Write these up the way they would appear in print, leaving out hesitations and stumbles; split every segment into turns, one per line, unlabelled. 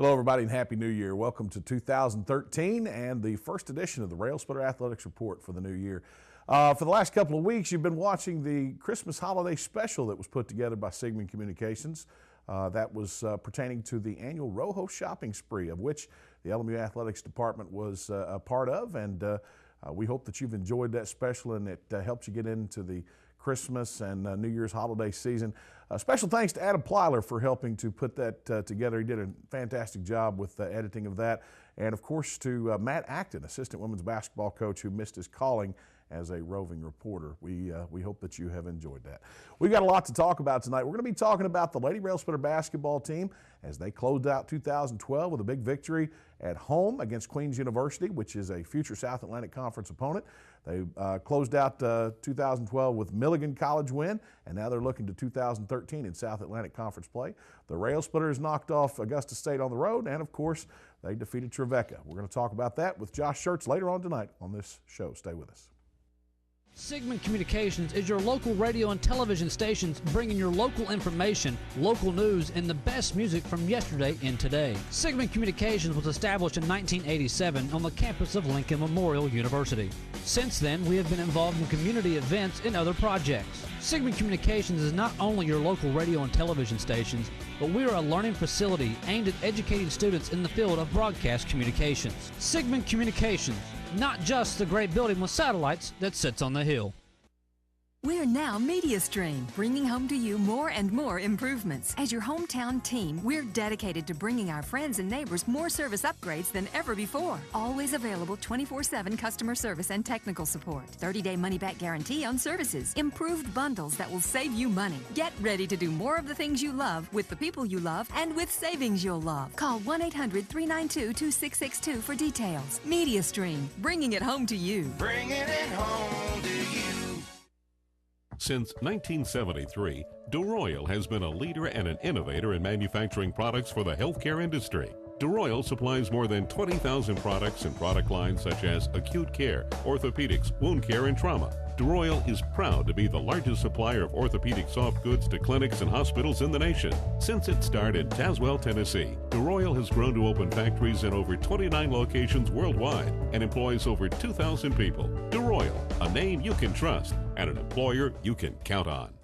Hello, everybody, and Happy New Year. Welcome to 2013 and the first edition of the Railsplitter Athletics Report for the new year. For the last couple of weeks, you've been watching the Christmas holiday special that was put together by SIGMON Communications. That was pertaining to the annual Roho shopping spree, of which the LMU Athletics Department was a part of, and we hope that you've enjoyed that special and it helps you get into the Christmas and New Year's holiday season. Special thanks to Adam Plyler for helping to put that together. He did a fantastic job with the editing of that. And of course to Matt Acton, assistant women's basketball coach who missed his calling as a roving reporter. We hope that you have enjoyed that. We've got a lot to talk about tonight. We're going to be talking about the Lady Railsplitter basketball team as they closed out 2012 with a big victory at home against Queens University, which is a future South Atlantic Conference opponent. They closed out 2012 with Milligan College win, and now they're looking to 2013 in South Atlantic Conference play. The Railsplitters knocked off Augusta State on the road, and of course, they defeated Trevecca. We're going to talk about that with Josh Schertz later on tonight on this show. Stay with us.
SIGMON Communications is your local radio and television stations bringing your local information, local news, and the best music from yesterday and today. SIGMON Communications was established in 1987 on the campus of Lincoln Memorial University. Since then, we have been involved in community events and other projects. SIGMON Communications is not only your local radio and television stations, but we are a learning facility aimed at educating students in the field of broadcast communications. SIGMON Communications, not just the great building with satellites that sits on the hill.
We're now MediaStream, bringing home to you more and more improvements. As your hometown team, we're dedicated to bringing our friends and neighbors more service upgrades than ever before. Always available 24/7 customer service and technical support. 30-day money-back guarantee on services. Improved bundles that will save you money. Get ready to do more of the things you love with the people you love and with savings you'll love. Call 1-800-392-2662 for details. MediaStream, bringing it home to you.
Bringing it home to you.
Since 1973, DeRoyal has been a leader and an innovator in manufacturing products for the healthcare industry. DeRoyal supplies more than 20,000 products and product lines such as acute care, orthopedics, wound care, and trauma. DeRoyal is proud to be the largest supplier of orthopedic soft goods to clinics and hospitals in the nation. Since its start in Tazewell, Tennessee, DeRoyal has grown to open factories in over 29 locations worldwide and employs over 2,000 people. DeRoyal, a name you can trust and an employer you can count on.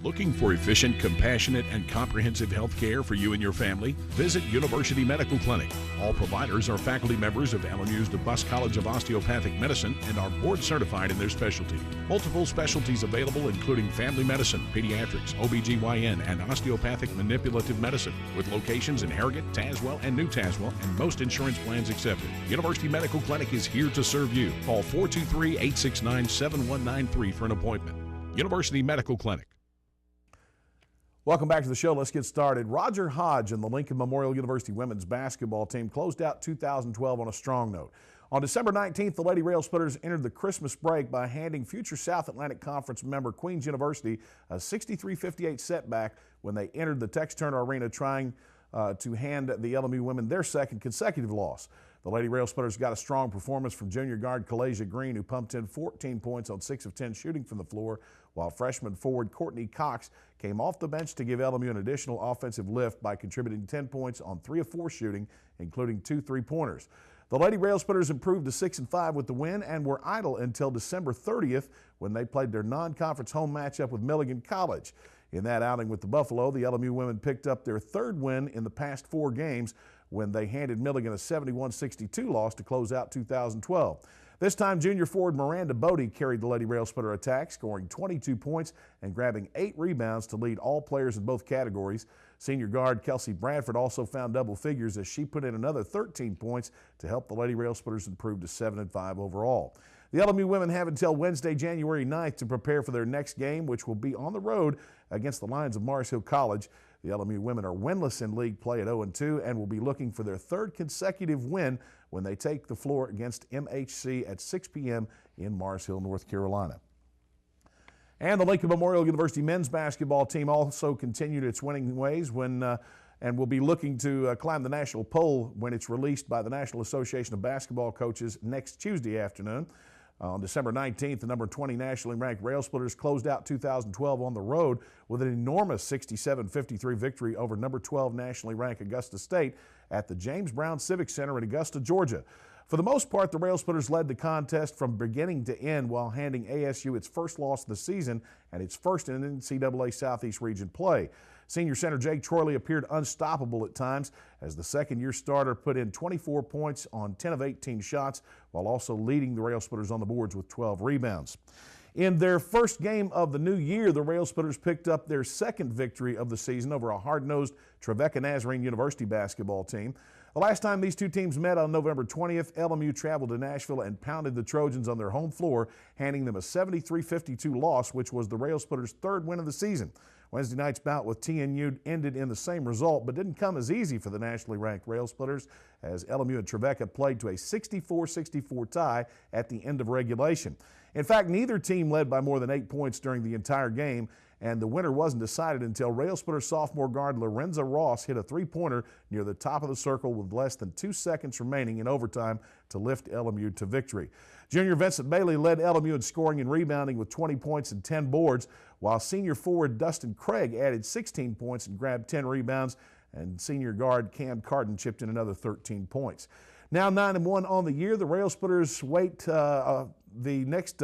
Looking for efficient, compassionate, and comprehensive health care for you and your family? Visit University Medical Clinic. All providers are faculty members of LMU's DeBus College of Osteopathic Medicine and are board certified in their specialty. Multiple specialties available including family medicine, pediatrics, OBGYN, and osteopathic manipulative medicine, with locations in Harrogate, Tazewell, and New Tazewell, and most insurance plans accepted. University Medical Clinic is here to serve you. Call 423-869-7193 for an appointment. University Medical Clinic.
Welcome back to the show. Let's get started. Roger Hodge and the Lincoln Memorial University women's basketball team closed out 2012 on a strong note. On December 19th, the Lady Railsplitters entered the Christmas break by handing future South Atlantic Conference member Queens University a 63-58 setback when they entered the Tex Turner Arena trying to hand the LMU women their second consecutive loss. The Lady Railsplitters got a strong performance from junior guard Kalasia Green, who pumped in 14 points on 6 of 10 shooting from the floor, while freshman forward Courtney Cox came off the bench to give LMU an additional offensive lift by contributing 10 points on 3 of 4 shooting, including 2 3-pointers. The Lady Railsplitters improved to 6-5 with the win and were idle until December 30th when they played their non-conference home matchup with Milligan College. In that outing with the Buffalo, the LMU women picked up their 3rd win in the past 4 games when they handed Milligan a 71-62 loss to close out 2012. This time, junior forward Miranda Bodie carried the Lady Railsplitter attack, scoring 22 points and grabbing 8 rebounds to lead all players in both categories. Senior guard Kelsey Bradford also found double figures as she put in another 13 points to help the Lady Railsplitters improve to 7-5 overall. The LMU women have until Wednesday, January 9th to prepare for their next game, which will be on the road against the Lions of Mars Hill College. The LMU women are winless in league play at 0-2 and will be looking for their 3rd consecutive win when they take the floor against MHC at 6 p.m. in Mars Hill, North Carolina. And the Lincoln Memorial University men's basketball team also continued its winning ways and will be looking to climb the national poll when it's released by the National Association of Basketball Coaches next Tuesday afternoon. On December 19th, the number 20 nationally ranked Railsplitters closed out 2012 on the road with an enormous 67-53 victory over number 12 nationally ranked Augusta State at the James Brown Civic Center in Augusta, Georgia. For the most part, the Railsplitters led the contest from beginning to end while handing ASU its first loss of the season and its first in NCAA Southeast Region play. Senior center Jake Troyley appeared unstoppable at times as the second-year starter put in 24 points on 10 of 18 shots while also leading the Railsplitters on the boards with 12 rebounds. In their first game of the new year, the Railsplitters picked up their second victory of the season over a hard-nosed Trevecca Nazarene University basketball team. The last time these two teams met on November 20th, LMU traveled to Nashville and pounded the Trojans on their home floor, handing them a 73-52 loss, which was the Railsplitters' third win of the season. Wednesday night's bout with TNU ended in the same result, but didn't come as easy for the nationally ranked Railsplitters as LMU and Trevecca played to a 64-64 tie at the end of regulation. In fact, neither team led by more than 8 points during the entire game, and the winner wasn't decided until Railsplitter sophomore guard Lorenza Ross hit a three-pointer near the top of the circle with less than 2 seconds remaining in overtime to lift LMU to victory. Junior Vincent Bailey led LMU in scoring and rebounding with 20 points and 10 boards, while senior forward Dustin Craig added 16 points and grabbed 10 rebounds, and senior guard Cam Carden chipped in another 13 points. Now 9-1 on the year, the Railsplitters wait for the next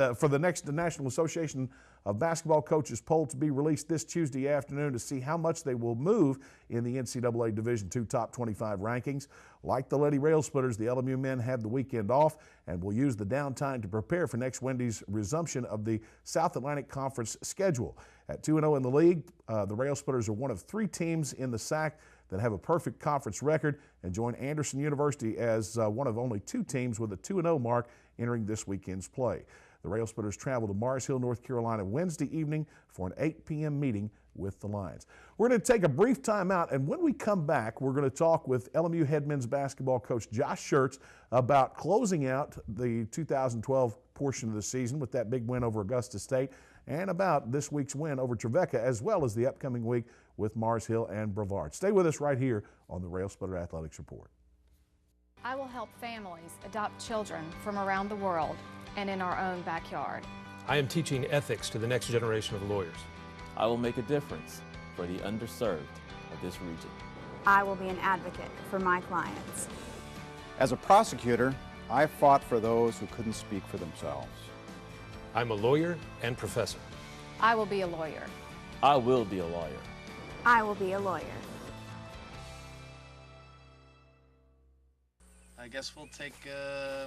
National Association of Basketball Coaches poll to be released this Tuesday afternoon to see how much they will move in the NCAA Division II Top 25 rankings. Like the Lady Railsplitters, the LMU men have the weekend off and will use the downtime to prepare for next Wednesday's resumption of the South Atlantic Conference schedule. At 2-0 in the league, the Railsplitters are one of 3 teams in the SAC that have a perfect conference record and join Anderson University as one of only 2 teams with a 2-0 mark entering this weekend's play. The Railsplitters travel to Mars Hill, North Carolina Wednesday evening for an 8 p.m. meeting with the Lions. We're going to take a brief time out, and when we come back, we're going to talk with LMU head men's basketball coach Josh Schertz about closing out the 2012 portion of the season with that big win over Augusta State and about this week's win over Trevecca, as well as the upcoming week with Mars Hill and Brevard. Stay with us right here on the Railsplitter Athletics Report.
I will help families adopt children from around the world and in our own backyard.
I am teaching ethics to the next generation of lawyers.
I will make a difference for the underserved of this region.
I will be an advocate for my clients.
As a prosecutor, I fought for those who couldn't speak for themselves.
I'm a lawyer and professor.
I will be a lawyer.
I will be a lawyer.
I will be a lawyer.
I guess we'll take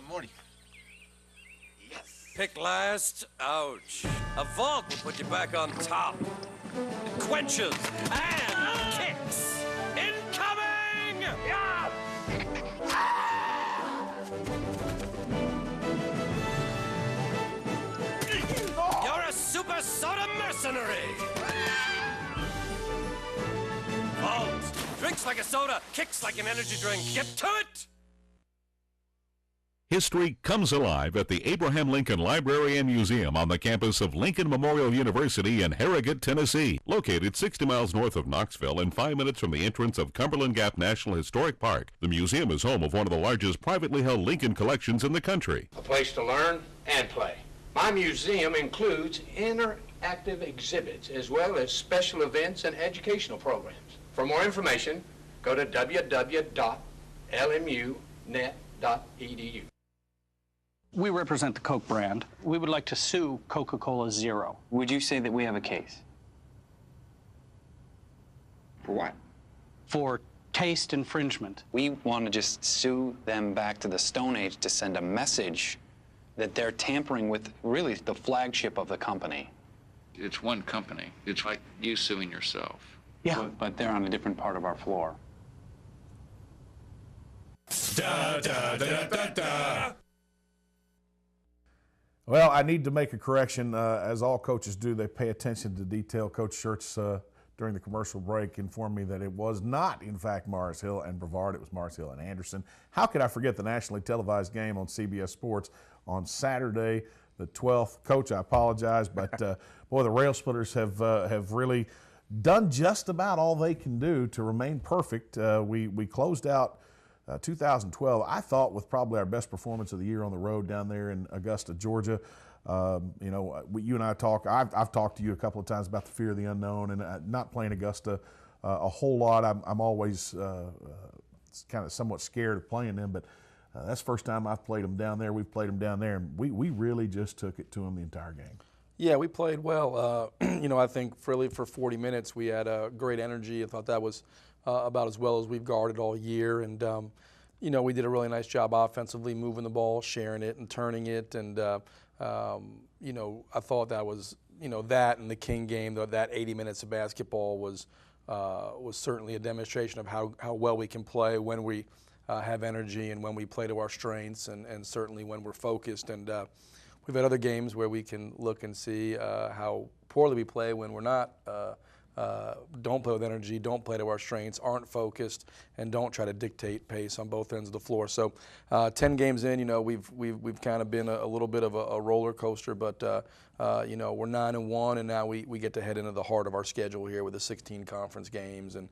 Morty. Yes.
Pick last. Ouch. A vault will put you back on top. It quenches and kicks. Incoming! Yeah! You're a super soda mercenary. Vault. Drinks like a soda, kicks like an energy drink. Get to it!
History comes alive at the Abraham Lincoln Library and Museum on the campus of Lincoln Memorial University in Harrogate, Tennessee. Located 60 miles north of Knoxville and 5 minutes from the entrance of Cumberland Gap National Historic Park, the museum is home of one of the largest privately held Lincoln collections in the country.
A place to learn and play. My museum includes interactive exhibits as well as special events and educational programs. For more information, go to www.lmunet.edu.
We represent the Coke brand. We would like to sue Coca-Cola Zero.
Would you say that we have a case?
For what?
For taste infringement.
We want to just sue them back to the Stone Age to send a message that they're tampering with really the flagship of the company.
It's one company. It's like you suing yourself.
Yeah.
But they're on a different part of our floor.
Da, da, da, da, da.
Well, I need to make a correction. As all coaches do, they pay attention to detail. Coach Schertz, during the commercial break, informed me that it was not, in fact, Mars Hill and Brevard. It was Mars Hill and Anderson. How could I forget the nationally televised game on CBS Sports on Saturday, the 12th? Coach, I apologize, but boy, the Railsplitters have really done just about all they can do to remain perfect. We closed out 2012, I thought, with probably our best performance of the year on the road down there in Augusta, Georgia. You know, you and I talk. I've talked to you a couple of times about the fear of the unknown and not playing Augusta a whole lot. I'm always kind of somewhat scared of playing them, but that's the first time I've played them down there. We've played them down there, and we really just took it to them the entire game.
Yeah, we played well. You know, I think really for 40 minutes we had great energy. I thought that was about as well as we've guarded all year, and you know, we did a really nice job offensively, moving the ball, sharing it, and turning it, and you know, I thought that was, you know, that and the King game, that 80 minutes of basketball was certainly a demonstration of how well we can play when we have energy and when we play to our strengths, and certainly when we're focused. And we've had other games where we can look and see how poorly we play when we're not don't play with energy, don't play to our strengths, aren't focused, and don't try to dictate pace on both ends of the floor. So 10 games in, you know, we've kind of been a little bit of a roller coaster, but you know, we're 9-1, and now we get to head into the heart of our schedule here with the 16 conference games, and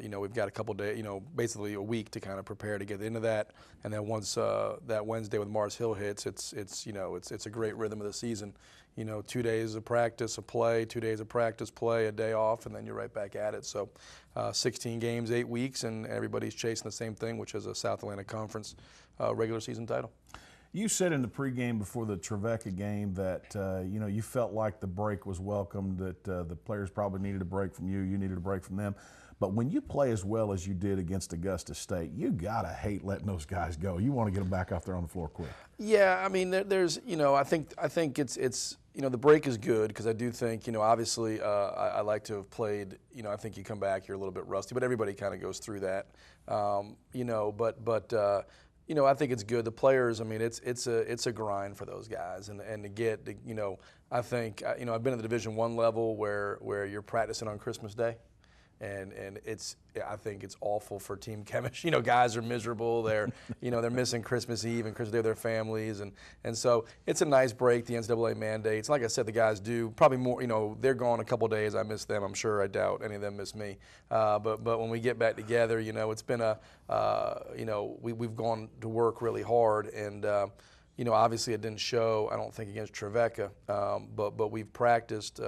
you know, we've got a couple days, you know, basically a week to kind of prepare to get into that, and then once that Wednesday with Mars Hill hits, it's you know, it's a great rhythm of the season. You know, 2 days of practice, a play, 2 days of practice, play, a day off, and then you're right back at it. So 16 games, 8 weeks, and everybody's chasing the same thing, which is a South Atlantic Conference regular season title.
You said in the pregame before the Trevecca game that you know, you felt like the break was welcome, that the players probably needed a break from you, you needed a break from them. But when you play as well as you did against Augusta State, you gotta hate letting those guys go. You want to get them back off there on the floor quick.
Yeah, I mean, there's, you know, I think it's you know, the break is good because I do think, you know, obviously I like to have played, you know, I think you come back, you're a little bit rusty, but everybody kind of goes through that, you know, but you know, I think it's good. The players, I mean, it's a grind for those guys, and to get, you know, I think, you know, I've been at the Division I level where you're practicing on Christmas Day. And I think it's awful for team chemistry. You know, guys are miserable. They're, you know, they're missing Christmas Eve and Christmas Day with their families, and so it's a nice break. The NCAA mandates, like I said, the guys do probably more. You know, they're gone a couple days. I miss them. I'm sure. I doubt any of them miss me. But when we get back together, you know, it's been you know, we've gone to work really hard, and you know, obviously it didn't show, I don't think, against Trevecca, but we've practiced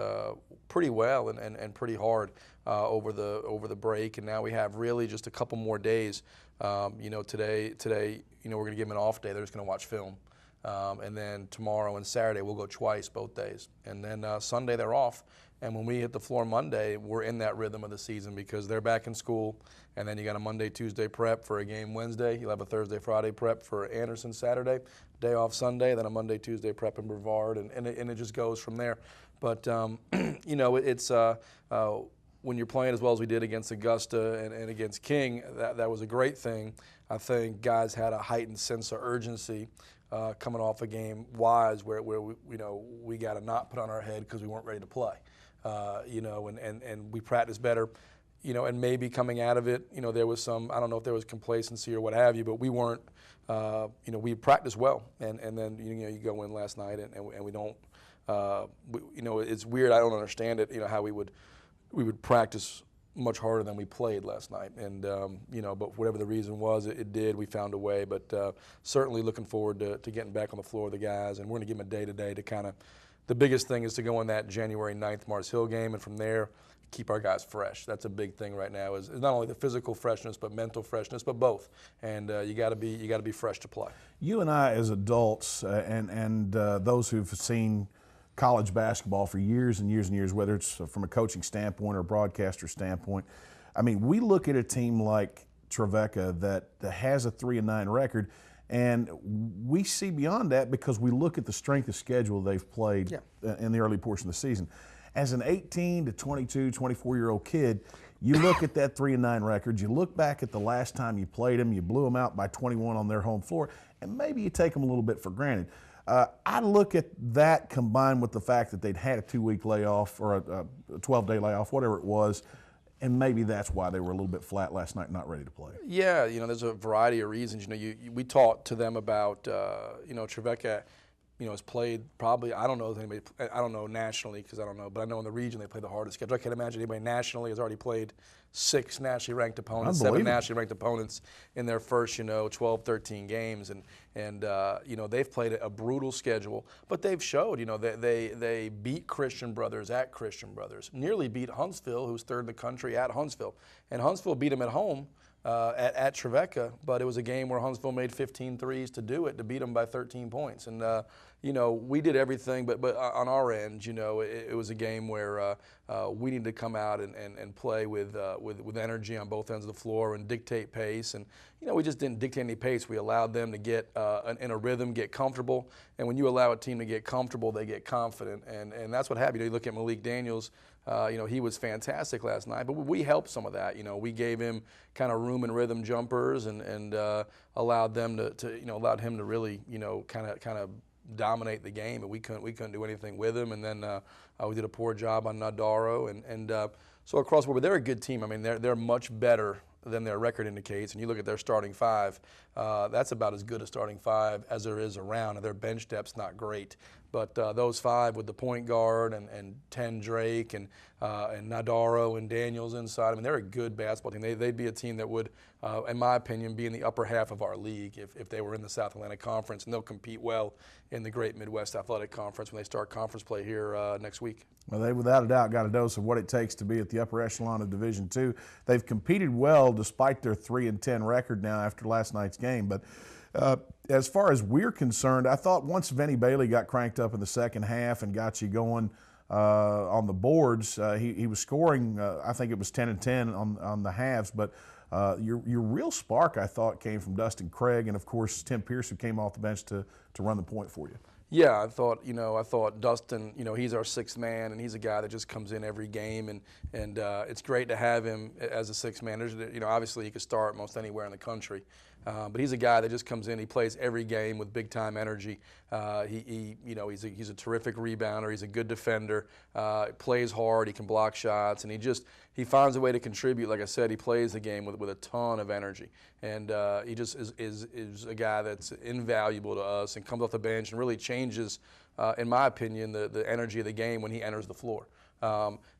pretty well and pretty hard over the break, and now we have really just a couple more days. You know, today, you know, we're going to give them an off day. They're just going to watch film, and then tomorrow and Saturday we'll go twice both days, and then Sunday they're off. And when we hit the floor Monday, we're in that rhythm of the season because they're back in school, and then you got a Monday, Tuesday prep for a game Wednesday. You'll have a Thursday, Friday prep for Anderson Saturday, day off Sunday, then a Monday, Tuesday prep in Brevard, and it just goes from there. But you know, it's when you're playing as well as we did against Augusta and against King, that was a great thing. I think guys had a heightened sense of urgency coming off a game wise where we, you know, we got to not put on our head because we weren't ready to play. You know, and we practiced better, you know, and maybe coming out of it, you know, there was some, I don't know if there was complacency or what have you, but we weren't, you know, we practiced well, and then, you know, you go in last night and we don't, you know, it's weird, I don't understand it, you know, how we would practice much harder than we played last night, and you know, but whatever the reason was, it did, we found a way, but certainly looking forward to getting back on the floor with the guys, and we're going to give them a day-to-day to kind of, the biggest thing is to go in that January 9th Mars Hill game, and from there, keep our guys fresh. That's a big thing right now, is not only the physical freshness, but mental freshness, but both. And you got to be fresh to play.
You and I, as adults, and those who've seen college basketball for years and years and years, whether it's from a coaching standpoint or a broadcaster standpoint, I mean, we look at a team like Trevecca that has a 3-9 record. And we see beyond that because we look at the strength of schedule they've played in the early portion of the season. As an 18 to 22, 24-year-old kid, you look at that 3-9 record, you look back at the last time you played them, you blew them out by 21 on their home floor, and maybe you take them a little bit for granted. I look at that combined with the fact that they'd had a 2-week layoff or a 12-day layoff, whatever it was, and maybe that's why they were a little bit flat last night, not ready to play.
Yeah, you know, there's a variety of reasons. You know, we talked to them about, you know, Trevecca has played probably, I don't know if anybody, I don't know nationally because I don't know, but I know in the region they play the hardest schedule. I can't imagine anybody nationally has already played 6 nationally ranked opponents, 7 nationally ranked opponents in their first, 12, 13 games. And they've played a brutal schedule, but they've showed, they beat Christian Brothers at Christian Brothers, nearly beat Huntsville, who's 3rd in the country at Huntsville. And Huntsville beat them at home. At Trevecca, but it was a game where Huntsville made 15 threes to do it, to beat them by 13 points. And, we did everything, but on our end, it was a game where we needed to come out and play with energy on both ends of the floor and dictate pace. And, we just didn't dictate any pace. We allowed them to get in a rhythm, get comfortable. And when you allow a team to get comfortable, they get confident. And that's what happened. You look at Malik Daniels. He was fantastic last night, but we helped some of that. We gave him kind of room and rhythm jumpers and allowed them allowed him to really, kind of dominate the game, but we couldn't do anything with him. And then we did a poor job on Nadaro, and so across the board, but they're a good team. I mean, they're much better than their record indicates. And you look at their starting 5, that's about as good a starting 5 as there is around. And their bench depth's not great. But those 5 with the point guard and 10 Drake and Nadaro and Daniels inside, I mean, they're a good basketball team. They'd be a team that would, in my opinion, be in the upper half of our league if they were in the South Atlantic Conference. And they'll compete well in the Great Midwest Athletic Conference when they start conference play here next week.
Well, they without a doubt got a dose of what it takes to be at the upper echelon of Division II. They've competed well despite their 3-10 record now after last night's game. But as far as we're concerned, I thought once Vinny Bailey got cranked up in the second half and got you going on the boards, he was scoring, I think it was 10 and 10 on the halves, but your real spark, I thought, came from Dustin Craig and, of course, Tim Pierce, who came off the bench to run the point for you.
Yeah, I thought Dustin, he's our 6th man, and he's a guy that just comes in every game, and it's great to have him as a 6th man. Obviously he could start most anywhere in the country, but he's a guy that just comes in. He plays every game with big time energy. He's a terrific rebounder. He's a good defender. Plays hard. He can block shots, and he finds a way to contribute. Like I said, he plays the game with a ton of energy, and he just is a guy that's invaluable to us and comes off the bench and really changes, in my opinion, the energy of the game when he enters the floor.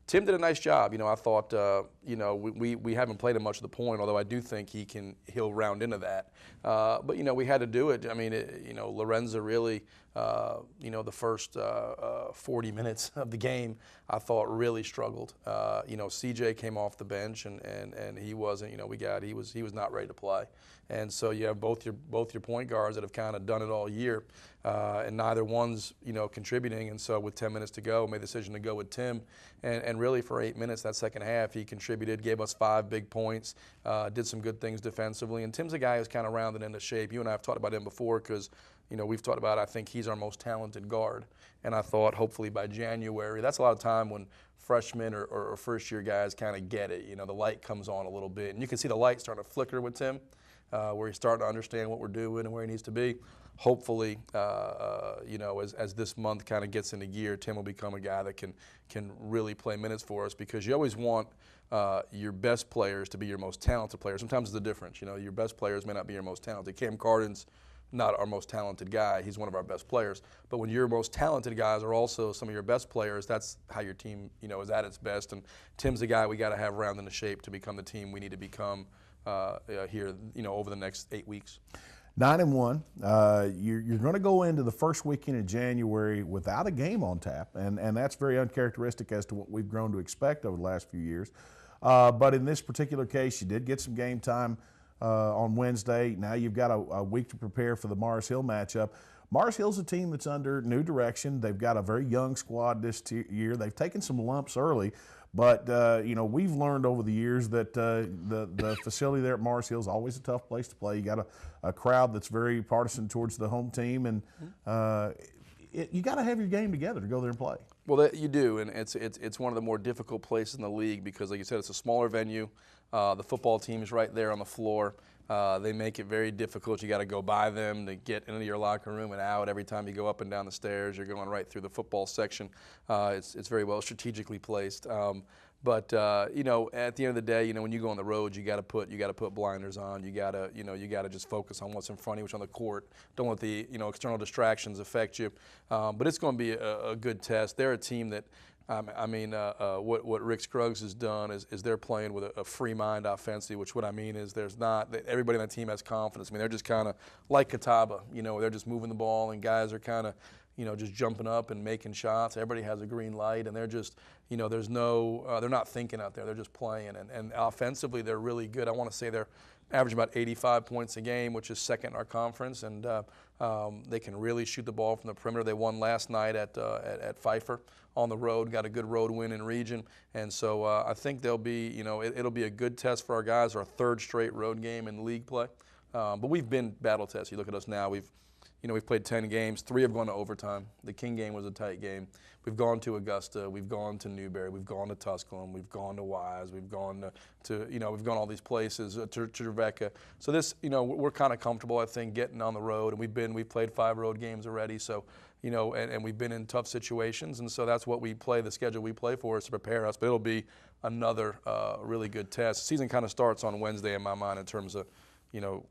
Tim did a nice job. I thought, we haven't played him much of the point, although I do think he'll round into that. But, we had to do it. I mean, Lorenza really, the first 40 minutes of the game, I thought really struggled. CJ came off the bench and he wasn't, he was not ready to play. And so you have both your point guards that have kind of done it all year, and neither one's contributing. And so with 10 minutes to go, made the decision to go with Tim, and really for 8 minutes that second half he contributed, gave us 5 big points, did some good things defensively. And Tim's a guy who's kind of rounded into shape. You and I have talked about him before because we've talked about, I think he's our most talented guard, and I thought hopefully by January, that's a lot of time when freshmen or first-year guys kind of get it. The light comes on a little bit, and you can see the light starting to flicker with Tim. Where he's starting to understand what we're doing and where he needs to be. Hopefully, as this month kind of gets into gear, Tim will become a guy that can really play minutes for us, because you always want your best players to be your most talented players. Sometimes it's the difference. Your best players may not be your most talented. Cam Carden's not our most talented guy. He's one of our best players. But when your most talented guys are also some of your best players, that's how your team is at its best. And Tim's the guy we got to have round into shape to become the team we need to become here, over the next 8 weeks.
9-1. You're going to go into the first weekend in January without a game on tap, and that's very uncharacteristic as to what we've grown to expect over the last few years. But in this particular case, you did get some game time on Wednesday. Now you've got a week to prepare for the Mars Hill matchup. Mars Hill's a team that's under new direction. They've got a very young squad this year. They've taken some lumps early. But, we've learned over the years that the facility there at Mars Hill is always a tough place to play. You got a crowd that's very partisan towards the home team, and you got to have your game together to go there and play.
Well, you do, and it's one of the more difficult places in the league because, like you said, it's a smaller venue. The football team is right there on the floor. They make it very difficult. You got to go by them to get into your locker room and out. Every time you go up and down the stairs, you're going right through the football section. It's very well strategically placed. But you know, at the end of the day, you know, when you go on the road, you got to put blinders on. You got to just focus on what's in front of you, what's on the court. Don't let the external distractions affect you. But it's going to be a good test. They're a team that, what Rick Scruggs has done is they're playing with a free mind offensively. Which what I mean is everybody on that team has confidence. I mean, they're just kind of like Catawba. You know, they're just moving the ball and guys are kind of, just jumping up and making shots. Everybody has a green light, and they're just, there's no, they're not thinking out there. They're just playing, and offensively they're really good. I want to say they're averaging about 85 points a game, which is second in our conference, and they can really shoot the ball from the perimeter. They won last night at Pfeiffer on the road, got a good road win in region, and so I think they'll be, it'll be a good test for our guys. Our third straight road game in league play, but we've been battle tested. You look at us now. We've played 10 games. 3 have gone to overtime. The King game was a tight game. We've gone to Augusta. We've gone to Newberry. We've gone to Tusculum. We've gone to Wise. We've gone to we've gone all these places, to Trevecca. So this, we're kind of comfortable, I think, getting on the road. And we've played 5 road games already. So, and we've been in tough situations. And so that's what we play, the schedule we play for is to prepare us. But it'll be another really good test. The season kind of starts on Wednesday in my mind in terms of,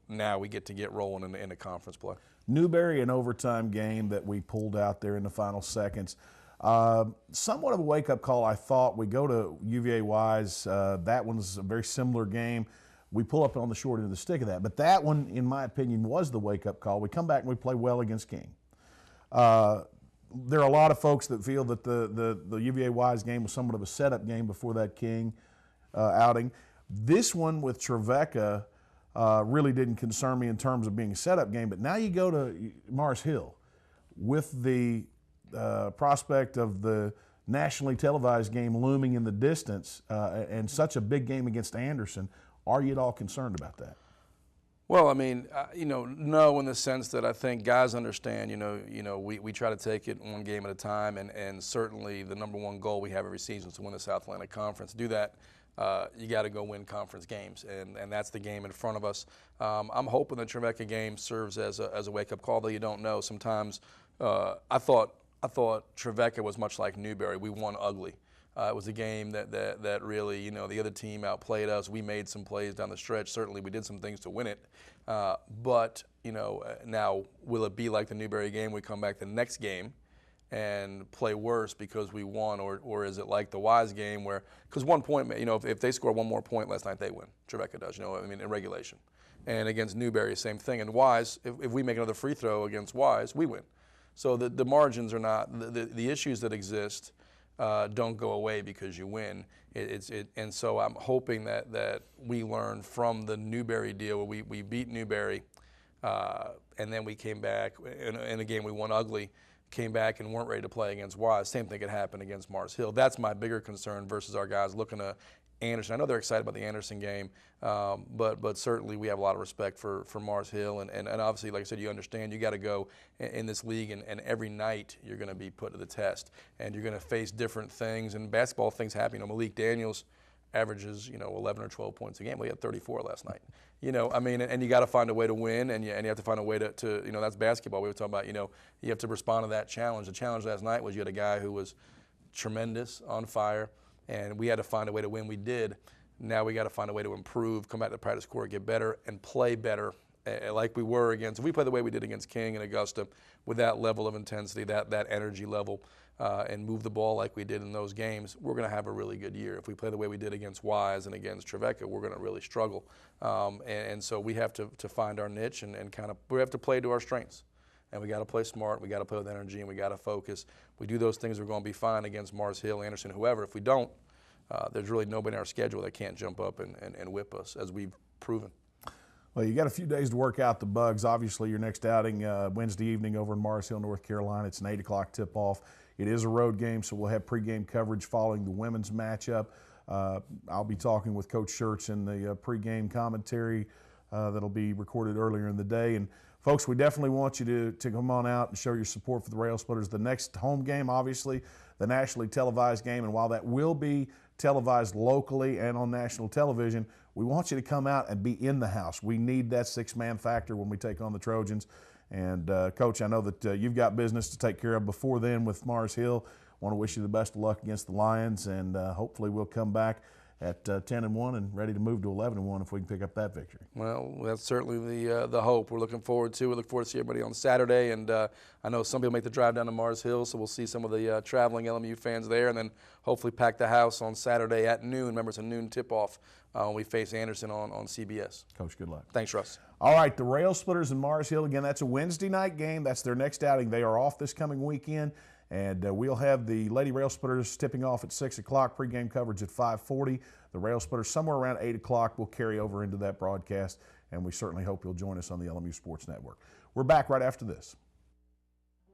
now we get rolling in the conference play.
Newberry, an overtime game that we pulled out there in the final seconds. Somewhat of a wake-up call, I thought. We go to UVA Wise. That one's a very similar game. We pull up on the short end of the stick of that. But that one, in my opinion, was the wake-up call. We come back and we play well against King. There are a lot of folks that feel that the UVA Wise game was somewhat of a setup game before that King outing. This one with Trevecca really didn't concern me in terms of being a setup game, but now you go to Mars Hill with the prospect of the nationally televised game looming in the distance and such a big game against Anderson. Are you at all concerned about that?
Well, I mean, no, in the sense that I think guys understand, we try to take it one game at a time, and certainly the number one goal we have every season is to win the South Atlantic Conference. To do that, you got to go win conference games, and that's the game in front of us. I'm hoping the Trevecca game serves as a wake-up call, though you don't know. Sometimes I thought Trevecca was much like Newberry. We won ugly. It was a game that really, the other team outplayed us. We made some plays down the stretch. Certainly we did some things to win it. But now will it be like the Newberry game? We come back the next game and play worse because we won, or is it like the Wise game where, because 1 point, if they score one more point last night, they win. Trevecca does, in regulation. And against Newberry, same thing. And Wise, if we make another free throw against Wise, we win. So the margins are not, the issues that exist don't go away because you win. And so I'm hoping that we learn from the Newberry deal where we beat Newberry and then we came back in a game we won ugly, came back and weren't ready to play against Wise. Same thing could happen against Mars Hill. That's my bigger concern versus our guys looking to Anderson. I know they're excited about the Anderson game, but certainly we have a lot of respect for Mars Hill. And obviously, like I said, you understand you got to go in this league, and every night you're going to be put to the test. And you're going to face different things. And basketball things happen. Malik Daniels averages, 11 or 12 points a game. Well, he had 34 last night. And you got to find a way to win, and you have to find a way to that's basketball. We were talking about, you have to respond to that challenge. The challenge last night was you had a guy who was tremendous, on fire, and we had to find a way to win. We did. Now we got to find a way to improve, come back to the practice court, get better, and play better like we were against. If we play the way we did against King and Augusta with that level of intensity, that energy level, and move the ball like we did in those games, we're going to have a really good year. If we play the way we did against Wise and against Trevecca, we're going to really struggle. And so we have to find our niche and we have to play to our strengths. And we got to play smart, we got to play with energy, and we got to focus. We do those things, we're going to be fine against Mars Hill, Anderson, whoever. If we don't, there's really nobody in our schedule that can't jump up and whip us, as we've proven.
Well, you got a few days to work out the bugs. Obviously, your next outing Wednesday evening over in Mars Hill, North Carolina. It's an 8 o'clock tip-off. It is a road game, so we'll have pregame coverage following the women's matchup. I'll be talking with Coach Schertz in the pregame commentary that'll be recorded earlier in the day. And folks, we definitely want you to come on out and show your support for the Railsplitters. The next home game, obviously, the nationally televised game, and while that will be televised locally and on national television, we want you to come out and be in the house. We need that six-man factor when we take on the Trojans. And, Coach, I know that you've got business to take care of before then with Mars Hill. Want to wish you the best of luck against the Lions, and hopefully we'll come back at 10-1 and ready to move to 11-1 if we can pick up that victory.
Well, that's certainly the hope we're looking forward to. We look forward to see everybody on Saturday, and I know some people make the drive down to Mars Hill, so we'll see some of the traveling LMU fans there, and then hopefully pack the house on Saturday at noon. Remember, it's a noon tip-off when we face Anderson on CBS.
Coach, good luck.
Thanks, Russ.
All right, the Railsplitters in Mars Hill, again, that's a Wednesday night game. That's their next outing. They are off this coming weekend. And we'll have the Lady Railsplitters tipping off at 6 o'clock, pregame coverage at 5:40. The Railsplitters somewhere around 8 o'clock will carry over into that broadcast, and we certainly hope you'll join us on the LMU Sports Network. We're back right after this.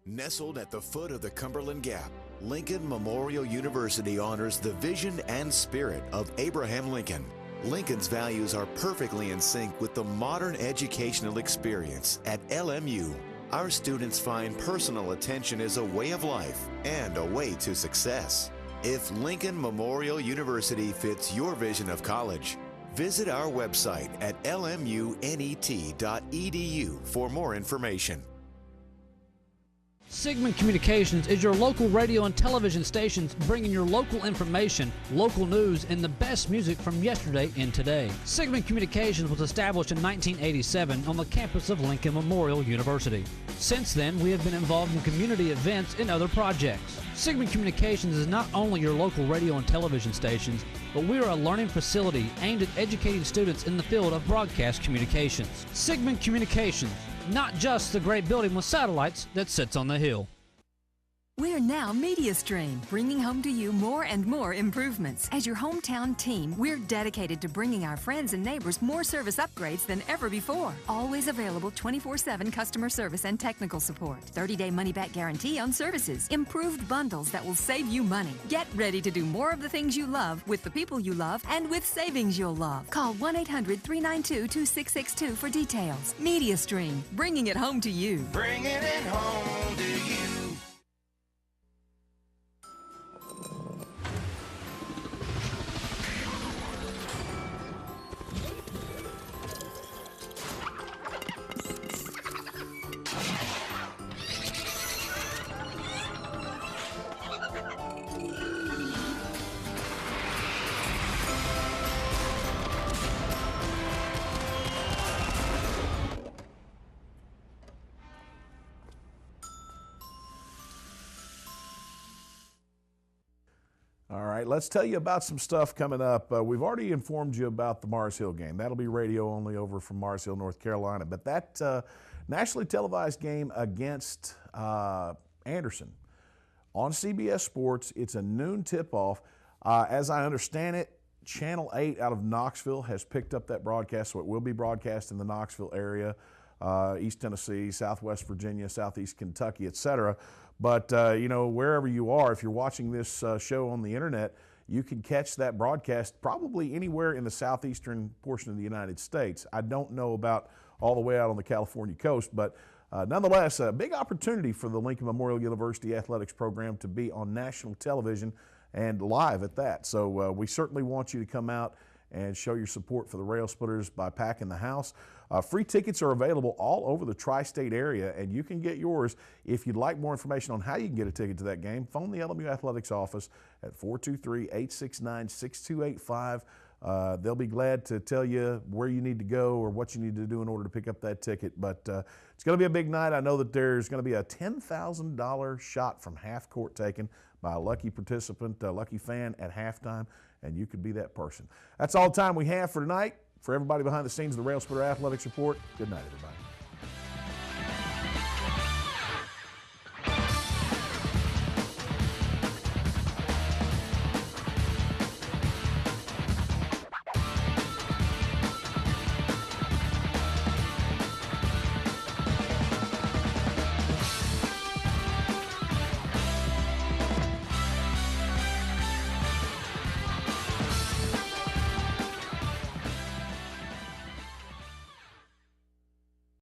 Nestled at the foot of the Cumberland Gap, Lincoln Memorial University honors the vision and spirit of Abraham Lincoln. Lincoln's values are perfectly in sync with the modern educational experience at LMU. Our students find personal attention is a way of life and a way to success. If Lincoln Memorial University fits your vision of college, visit our website at lmunet.edu for more information.
SIGMON Communications is your local radio and television stations bringing your local information, local news, and the best music from yesterday and today. SIGMON Communications was established in 1987 on the campus of Lincoln Memorial University. Since then, we have been involved in community events and other projects. SIGMON Communications is not only your local radio and television stations, but we are a learning facility aimed at educating students in the field of broadcast communications. SIGMON Communications, not just the great building with satellites that sits on the hill.
We're now MediaStream, bringing home to you more and more improvements. As your hometown team, we're dedicated to bringing our friends and neighbors more service upgrades than ever before. Always available 24/7 customer service and technical support. 30-day money-back guarantee on services. Improved bundles that will save you money. Get ready to do more of the things you love with the people you love and with savings you'll love. Call 1-800-392-2662 for details. MediaStream, bringing it home to you.
Bringing it home to you.
All right, let's tell you about some stuff coming up. We've already informed you about the Mars Hill game. That'll be radio only over from Mars Hill, North Carolina. But that nationally televised game against Anderson on CBS Sports, it's a noon tip-off. As I understand it, Channel 8 out of Knoxville has picked up that broadcast, so it will be broadcast in the Knoxville area, East Tennessee, Southwest Virginia, Southeast Kentucky, etc. But, you know, wherever you are, if you're watching this show on the internet, you can catch that broadcast probably anywhere in the southeastern portion of the United States. I don't know about all the way out on the California coast, but nonetheless, a big opportunity for the Lincoln Memorial University Athletics program to be on national television and live at that. So we certainly want you to come out and show your support for the Railsplitters by packing the house. Free tickets are available all over the tri-state area, and you can get yours. If you'd like more information on how you can get a ticket to that game, phone the LMU Athletics office at 423-869-6285. They'll be glad to tell you where you need to go or what you need to do in order to pick up that ticket. But it's going to be a big night. I know that there's going to be a $10,000 shot from half court taken by a lucky participant, a lucky fan at halftime, and you could be that person. That's all the time we have for tonight. For everybody behind the scenes of the Railsplitter Athletics Report, good night, everybody.